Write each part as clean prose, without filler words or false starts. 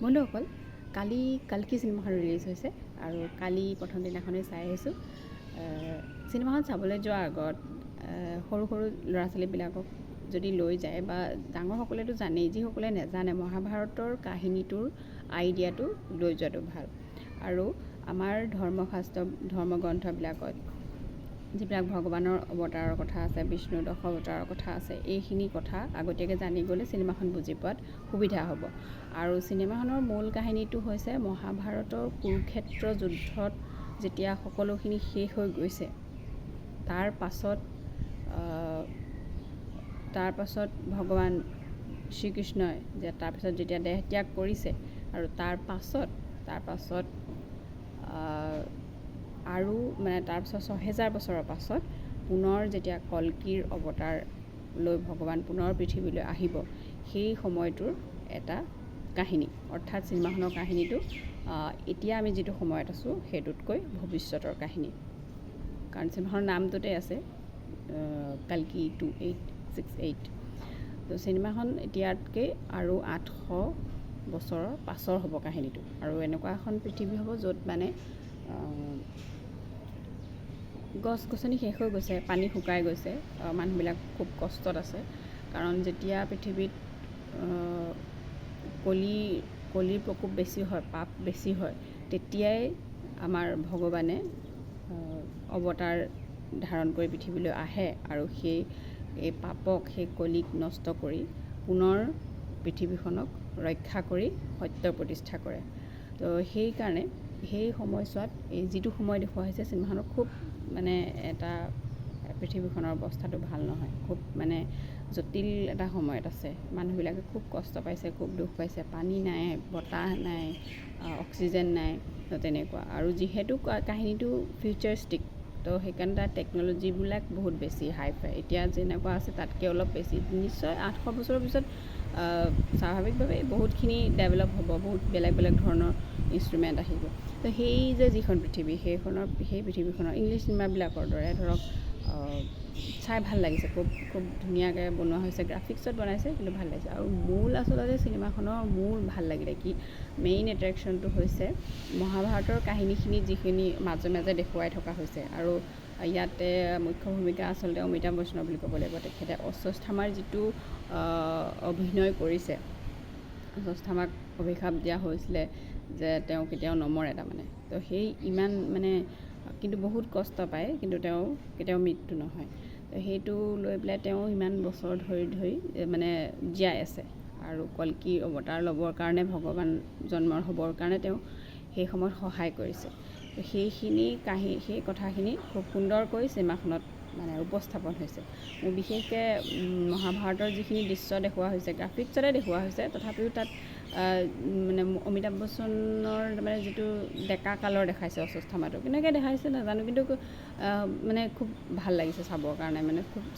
বন্ধুসকল, কালি কালকি চিনেমাখন ৰিলিজ হৈছে আৰু কালি প্ৰথম দিনাখনেই চাই আহিছোঁ। চিনেমাখন চাবলৈ যোৱাৰ আগত সৰু সৰু ল'ৰা ছোৱালীবিলাকক যদি লৈ যায় বা ডাঙৰসকলেতো জানেই, যিসকলে নাজানে মহাভাৰতৰ কাহিনীটোৰ আইডিয়াটো লৈ যোৱাটো ভাল। আৰু আমাৰ ধৰ্মগ্ৰন্থবিলাকত যিবিলাক ভগৱানৰ অৱতাৰৰ কথা আছে, বিষ্ণুৰ দশ অৱতাৰৰ কথা আছে, এইখিনি কথা আগতীয়াকৈ জানি গ'লে চিনেমাখন বুজি পোৱাত সুবিধা হ'ব। আৰু চিনেমাখনৰ মূল কাহিনীটো হৈছে মহাভাৰতৰ কুৰুক্ষেত্ৰ যুদ্ধত যেতিয়া সকলোখিনি শেষ হৈ গৈছে, তাৰ পাছত ভগৱান শ্ৰীকৃষ্ণই তাৰপিছত যেতিয়া দেহ ত্যাগ কৰিছে আৰু তাৰ পাছত আৰু তাৰপিছত ৬০০০ বছৰৰ পাছত পুনৰ যেতিয়া কল্কিৰ অৱতাৰ লৈ ভগৱান পুনৰ পৃথিৱীলৈ আহিব, সেই সময়টোৰ এটা কাহিনী। অৰ্থাৎ চিনেমাখনৰ কাহিনীটো এতিয়া আমি যিটো সময়ত আছোঁ সেইটোতকৈ ভৱিষ্যতৰ কাহিনী। কাৰণ চিনেমাখনৰ নামটোতে আছে কালকি 2868। তো চিনেমাখন এতিয়াতকৈ আৰু ৮০০ বছৰৰ পাছৰ হ'ব কাহিনীটো। আৰু এনেকুৱা এখন পৃথিৱী হ'ব য'ত গছ গছনি শেষ হৈ গৈছে, পানী শুকাই গৈছে, মানুহবিলাক খুব কষ্টত আছে। কাৰণ যেতিয়া পৃথিৱীত কলিৰ প্ৰকোপ বেছি হয়, পাপ বেছি হয়, তেতিয়াই আমাৰ ভগৱানে অৱতাৰ ধাৰণ কৰি পৃথিৱীলৈ আহে আৰু এই পাপক, সেই কলিক নষ্ট কৰি পুনৰ পৃথিৱীখনক ৰক্ষা কৰি সত্য প্ৰতিষ্ঠা কৰে। তো সেইকাৰণে সেই সময়ছোৱাত যিটো সময় দেখুওৱা হৈছে চিনেমাখনত, খুব এটা পৃথিৱীখনৰ অৱস্থাটো ভাল নহয়, খুব জটিল এটা সময়ত আছে। মানুহবিলাকে খুব কষ্ট পাইছে, খুব দুখ পাইছে, পানী নাই, বতাহ নাই, অক্সিজেন নাই, তো তেনেকুৱা। আৰু যিহেতু কাহিনীটো ফিউচাৰিষ্টিক, তো সেইকাৰণে তাৰ টেকন'লজিবিলাক বহুত বেছি হাই ফাই। এতিয়া যেনেকুৱা আছে তাতকৈ অলপ বেছি। নিশ্চয় ৮০০ বছৰৰ পিছত স্বাভাৱিকভাৱে বহুতখিনি ডেভেলপ হ'ব, বহুত বেলেগ বেলেগ ধৰণৰ ইনষ্ট্ৰুমেণ্ট আহিব। তো যিখন পৃথিৱী, সেই পৃথিৱীখনৰ ইংলিছ চিনেমাবিলাকৰ দৰে ধৰক চাই ভাল লাগিছে, খুব ধুনীয়াকৈ বনোৱা হৈছে, গ্ৰাফিক্সত বনাইছে, কিন্তু ভাল লাগিছে। আৰু আচলতে চিনেমাখনৰ ভাল লাগিলে কি, মেইন এট্ৰেকশ্যনটো হৈছে মহাভাৰতৰ কাহিনীখিনি যিখিনি মাজে মাজে দেখুৱাই থকা হৈছে। আৰু ইয়াতে মুখ্য ভূমিকা আচলতে অমিতাভ বচ্চনৰ বুলি ক'ব লাগিব। তেখেতে অশ্বত্থামাৰ যিটো অভিনয় কৰিছে, অশ্বত্থামাক অভিশাপ দিয়া হৈছিলে যে তেওঁ কেতিয়াও নমৰে তাৰমানে। তো সেই ইমান কিন্তু বহুত কষ্ট পায়, কিন্তু তেওঁ কেতিয়াও মৃত্যু নহয়। তো সেইটো লৈ পেলাই তেওঁ ইমান বছৰ ধৰি জীয়াই আছে। আৰু কল্কি অৱতাৰ ল'বৰ কাৰণে, ভগৱান জন্মৰ হ'বৰ কাৰণে তেওঁ সেই সময়ত সহায় কৰিছে। তো সেই কথাখিনি খুব সুন্দৰকৈ চিনেমাখনত উপস্থাপন হৈছে। মোৰ বিশেষকৈ মহাভাৰতৰ যিখিনি দৃশ্য দেখুওৱা হৈছে, গ্ৰাফিক্সতে দেখুওৱা হৈছে, তথাপিও তাত অমিতাভ বচ্চনৰ যিটো ডেকা কালৰ দেখাইছে অশ্বত্থামাটো, কেনেকৈ দেখাইছে নাজানো, কিন্তু খুব ভাল লাগিছে চাবৰ কাৰণে,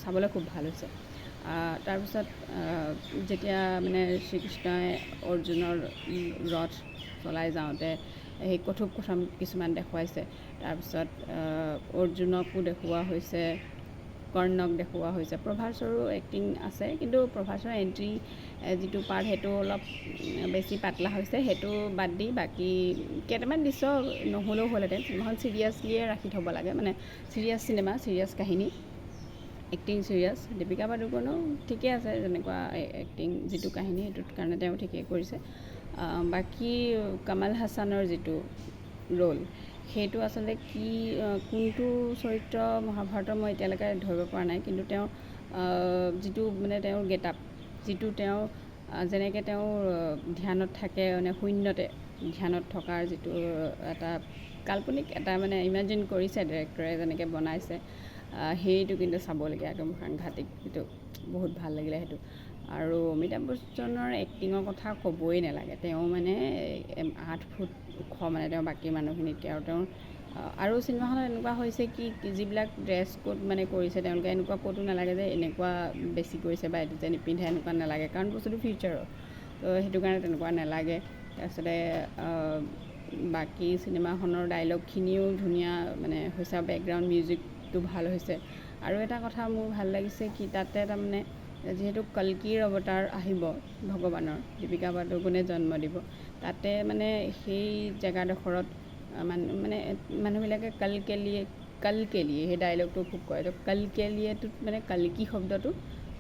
চাবলৈ খুব ভাল হৈছে। তাৰপিছত যেতিয়া শ্ৰীকৃষ্ণই অৰ্জুনৰ ৰথ চলাই যাওঁতে সেই কথোপকথন কিছুমান দেখুৱাইছে। তাৰপিছত অৰ্জুনকো দেখুওৱা হৈছে, কৰ্ণক দেখুওৱা হৈছে। প্ৰভাসৰো এক্টিং আছে, কিন্তু প্ৰভাসৰ এণ্ট্ৰি যিটো পাৰ্ট সেইটো অলপ বেছি পাতলা হৈছে। সেইটো বাদ দি বাকী কেইটামান দৃশ্য নহ'লেও হ'লহেঁতেন। চিনেমাখন চিৰিয়াছলিয়ে ৰাখি থ'ব লাগে, চিৰিয়াছ চিনেমা, চিৰিয়াছ কাহিনী, এক্টিং চিৰিয়াছ। দীপিকা পাডুকনো ঠিকে আছে, যেনেকুৱা এক্টিং, যিটো কাহিনী সেইটোৰ কাৰণে তেওঁ ঠিকেই কৰিছে। বাকী কমল হাছানৰ যিটো ৰোল, সেইটো আচলতে কোনটো চৰিত্ৰ মহাভাৰতৰ মই এতিয়ালৈকে ধৰিব পৰা নাই, কিন্তু তেওঁ যিটো তেওঁৰ গেটআপ, যিটো তেওঁ যেনেকৈ তেওঁ ধ্যানত থাকে, শূন্যতে ধ্যানত থকাৰ যিটো এটা কাল্পনিক এটা ইমাজিন কৰিছে ডিৰেক্টৰে, যেনেকৈ বনাইছে, সেইটো কিন্তু চাবলগীয়া, একদম সাংঘাতিক। সেইটো বহুত ভাল লাগিলে সেইটো। আৰু অমিতাভ বচ্চনৰ এক্টিঙৰ কথা ক'বই নালাগে। তেওঁ 8 ফুট ওখ, তেওঁ বাকী মানুহখিনিতকৈ। আৰু চিনেমাখনত এনেকুৱা হৈছে কি, যিবিলাক ড্ৰেছ কোড কৰিছে তেওঁলোকে, এনেকুৱা ক'তো নালাগে যে এনেকুৱা বেছি কৰিছে বা এইটো যে নিপিন্ধে, এনেকুৱা নালাগে, কাৰণ বস্তুটো ফিউচাৰৰ। তো সেইটো কাৰণে তেনেকুৱা নালাগে। তাৰপিছতে বাকী চিনেমাখনৰ ডাইলগখিনিও ধুনীয়া হৈছে, বেকগ্ৰাউণ্ড মিউজিকটো ভাল হৈছে। আৰু এটা কথা মোৰ ভাল লাগিছে কি, তাতে যিহেতু কল্কিৰ অৱতাৰ আহিব ভগৱানৰ, দীপিকা পাডুকোনে জন্ম দিব, তাতে মানে সেই জেগাডোখৰত মানে মানুহবিলাকে কলকেলিয়ে সেই ডাইলগটো খুব কয়। তো কলকেলিয়েটোত মানে কল্কি শব্দটো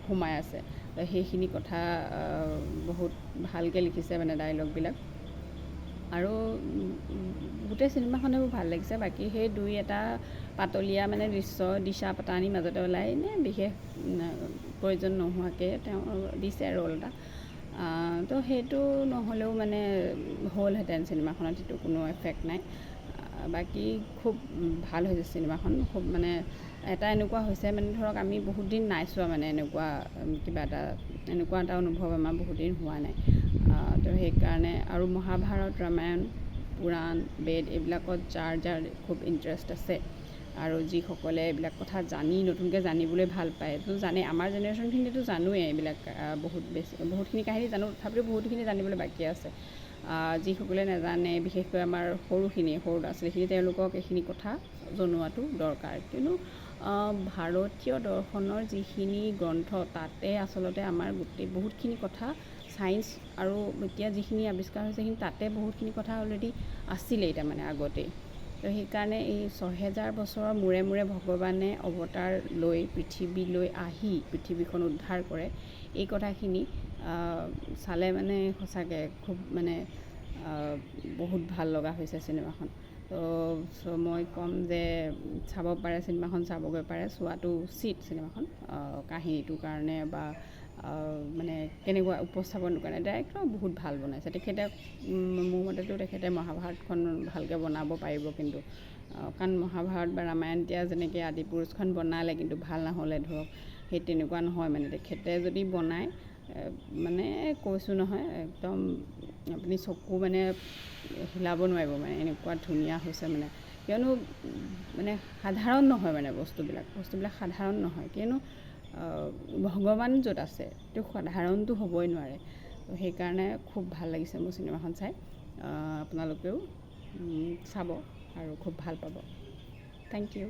সোমাই আছে। তো সেইখিনি কথা বহুত ভালকৈ লিখিছে মানে ডাইলগবিলাক। আৰু গোটেই চিনেমাখনে মোৰ ভাল লাগিছে। বাকী সেই দুই এটা পাতলীয়া মানে দিশা পাতানি মাজতে ওলাই এনেই বিশেষ প্ৰয়োজন নোহোৱাকৈ তেওঁ দিছে ৰ'ল এটা। তো সেইটো নহ'লেও মানে হ'লহেঁতেন চিনেমাখনত, সেইটো কোনো এফেক্ট নাই। বাকী খুব ভাল হৈছে চিনেমাখন। খুব মানে এটা এনেকুৱা হৈছে মানে ধৰক আমি বহুত দিন নাই চোৱা মানে এনেকুৱা কিবা এটা এনেকুৱা এটা অনুভৱ আমাৰ বহুত দিন হোৱা নাই। তো সেইকাৰণে আৰু মহাভাৰত, ৰামায়ণ, পুৰাণ, বেদ এইবিলাকত যাৰ খুব ইণ্টাৰেষ্ট আছে আৰু যিসকলে এইবিলাক কথা নতুনকৈ জানিবলৈ ভাল পায়, তো জানে। আমাৰ জেনেৰেশ্যনখিনিতো জানোৱেই এইবিলাক বহুতখিনি কাহিনী জানো, তথাপিও বহুতখিনি জানিবলৈ বাকী আছে। যিসকলে নাজানে, বিশেষকৈ আমাৰ সৰু ল'ৰা ছোৱালীখিনি, তেওঁলোকক এইখিনি কথা জনোৱাটো দৰকাৰ। কিয়নো ভাৰতীয় দৰ্শনৰ যিখিনি গ্ৰন্থ, তাতে আচলতে আমাৰ বহুতখিনি কথা ছায়েন্স আৰু এতিয়া যিখিনি আৱিষ্কাৰ হৈছে সেইখিনি তাতে বহুতখিনি কথা অলৰেডি আছিলেই তাৰমানে আগতেই। তো সেইকাৰণে এই ৬০০০ বছৰৰ মূৰে মূৰে ভগৱানে অৱতাৰ লৈ পৃথিৱীলৈ আহি পৃথিৱীখন উদ্ধাৰ কৰে, এই কথাখিনি চালে মানে সঁচাকৈ খুব মানে বহুত ভাল লগা হৈছে চিনেমাখন। তো মই ক'ম যে চাব পাৰে, চিনেমাখন চাবগৈ পাৰে, চোৱাটো উচিত চিনেমাখন। কাহিনীটোৰ কাৰণে বা মানে কেনেকুৱা উপস্থাপনটোৰ কাৰণে ডাইৰেক্টৰ বহুত ভাল বনাইছে তেখেতে। মোৰ মতেতো তেখেতে মহাভাৰতখন ভালকৈ বনাব পাৰিব, কিন্তু কাৰণ মহাভাৰত বা ৰামায়ণ এতিয়া যেনেকৈ আদিপুৰুষখন বনালে কিন্তু ভাল নহ'লে ধৰক, সেই তেনেকুৱা নহয় মানে। তেখেতে যদি বনায় মানে কৈছোঁ নহয়, একদম আপুনি চকু মানে হিলাব নোৱাৰিব মানে, এনেকুৱা ধুনীয়া হৈছে মানে। কিয়নো মানে সাধাৰণ নহয় মানে বস্তুবিলাক সাধাৰণ নহয়। কিয়নো ভগৱান য'ত আছে তো সাধাৰণটো হ'বই নোৱাৰে। তো সেইকাৰণে খুব ভাল লাগিছে মোৰ চিনেমাখন চাই। আপোনালোকেও চাব আৰু খুব ভাল পাব। Thank U.